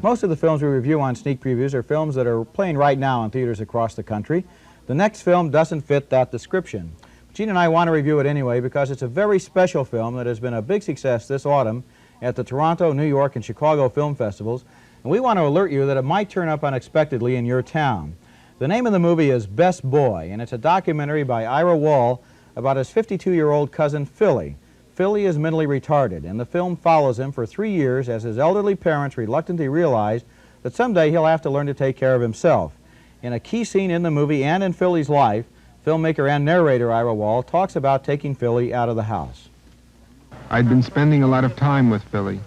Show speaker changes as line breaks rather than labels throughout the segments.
Most of the films we review on Sneak Previews are films that are playing right now in theaters across the country. The next film doesn't fit that description. Gene and I want to review it anyway because it's a very special film that has been a big success this autumn at the Toronto, New York, and Chicago film festivals, and we want to alert you that it might turn up unexpectedly in your town. The name of the movie is Best Boy, and it's a documentary by Ira Wall about his 52-year-old cousin Philly. Philly is mentally retarded, and the film follows him for 3 years as his elderly parents reluctantly realize that someday he'll have to learn to take care of himself. In a key scene in the movie and in Philly's life, filmmaker and narrator Ira Wall talks about taking Philly out of the house.
I'd been spending a lot of time with Philly,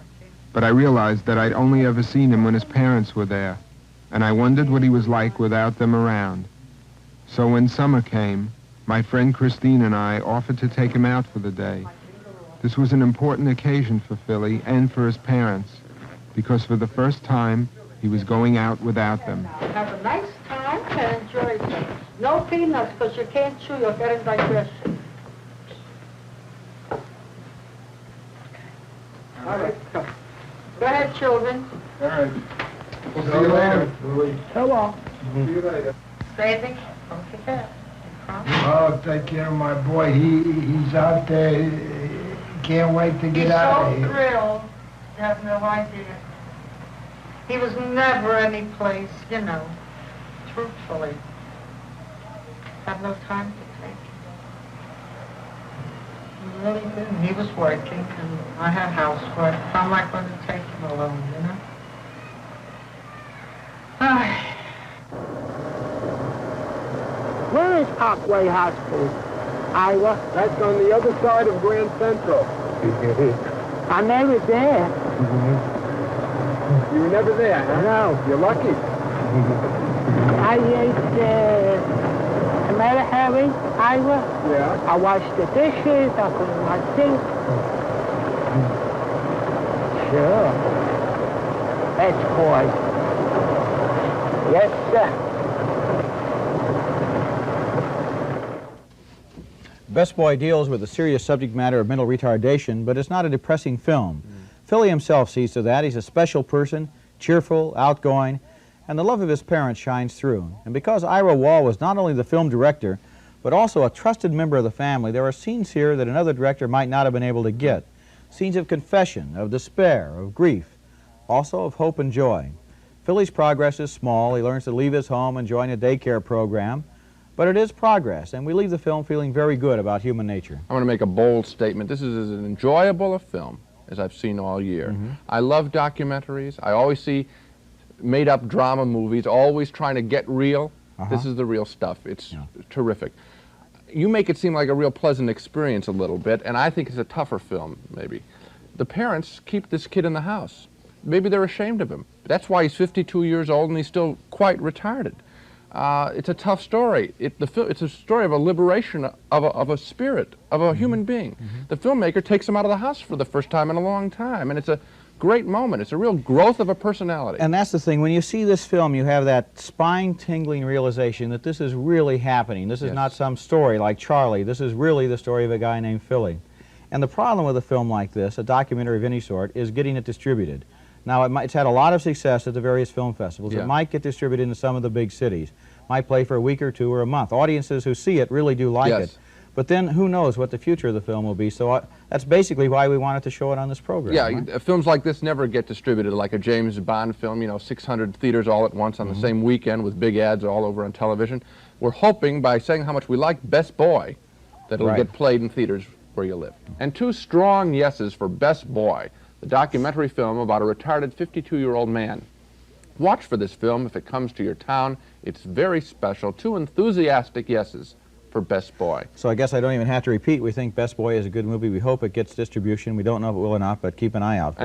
but I realized that I'd only ever seen him when his parents were there, and I wondered what he was like without them around. So when summer came, my friend Christine and I offered to take him out for the day. This was an important occasion for Philly and for his parents, because for the first time, he was going out without them.
Have a nice time and enjoy it. No peanuts, because you can't chew, you'll get indigestion. All right, come. Go ahead, children.
All right. We'll see you later, Louie.
So long.
See you later.
David, don't forget.
Oh, take care of my boy. He's out there. He can't wait to get out of
He's so
here.
thrilled. You have no idea. He was never any place, you know, truthfully. Had no time to take. He really didn't. He was working, and I had housework. How am I going to take him alone, you know?
Where is Parkway Hospital? Iowa. That's on the other side of Grand Central. I'm never there. You were never there, huh? No. You're lucky. I ate Harry, Iowa. Yeah. I washed the dishes, I cleaned my sink. Sure. That's boy. Yes, sir.
Best Boy deals with the serious subject matter of mental retardation, but it's not a depressing film. Philly himself sees to that. He's a special person, cheerful, outgoing, and the love of his parents shines through. And because Ira Wall was not only the film director, but also a trusted member of the family, there are scenes here that another director might not have been able to get. Scenes of confession, of despair, of grief, also of hope and joy. Philly's progress is small. He learns to leave his home and join a daycare program. But it is progress, and we leave the film feeling very good about human nature.
I want to make a bold statement. This is as enjoyable a film as I've seen all year. I love documentaries. I always see made-up drama movies, always trying to get real. This is the real stuff. It's terrific. You make it seem like a real pleasant experience a little bit, and I think it's a tougher film, maybe. The parents keep this kid in the house. Maybe they're ashamed of him. That's why he's 52 years old and he's still quite retarded. It's a tough story. It's a story of a liberation of a spirit, of a human being. The filmmaker takes him out of the house for the first time in a long time, and it's a great moment. It's a real growth of a personality.
And that's the thing. When you see this film, you have that spine-tingling realization that this is really happening. This is not some story like Charlie. This is really the story of a guy named Philly. And the problem with a film like this, a documentary of any sort, is getting it distributed. Now, it's had a lot of success at the various film festivals. It might get distributed in some of the big cities. Might play for a week or two or a month. Audiences who see it really do like it. But then who knows what the future of the film will be. So that's basically why we wanted to show it on this program.
Yeah,
right?
Films like this never get distributed like a James Bond film, you know, 600 theaters all at once on the same weekend with big ads all over on television. We're hoping by saying how much we like Best Boy that it'll get played in theaters where you live. And 2 strong yeses for Best Boy, the documentary film about a retarded 52-year-old man. Watch for this film if it comes to your town. It's very special. 2 enthusiastic yeses for Best Boy.
So I guess I don't even have to repeat. We think Best Boy is a good movie. We hope it gets distribution. We don't know if it will or not, but keep an eye out for it.